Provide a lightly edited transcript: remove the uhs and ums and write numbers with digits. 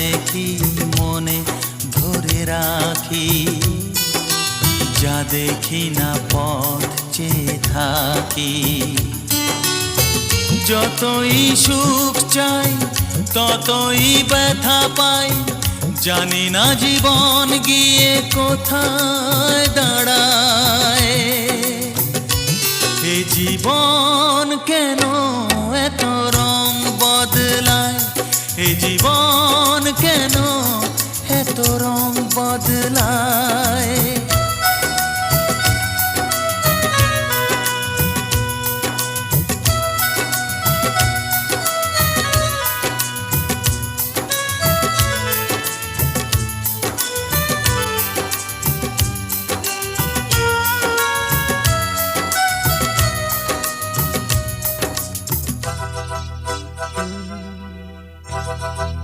দেখি মনে ধরে রাখি, যা দেখি না পথ চেয়ে থাকি। যতই সুখ চাই ততই ব্যথা পাই, জানি না জীবন গিয়ে কোথায় দাঁড়ায়। এ জীবন কেন এত রং বদলায়, এ জীবন কেন এত রং বদলায়।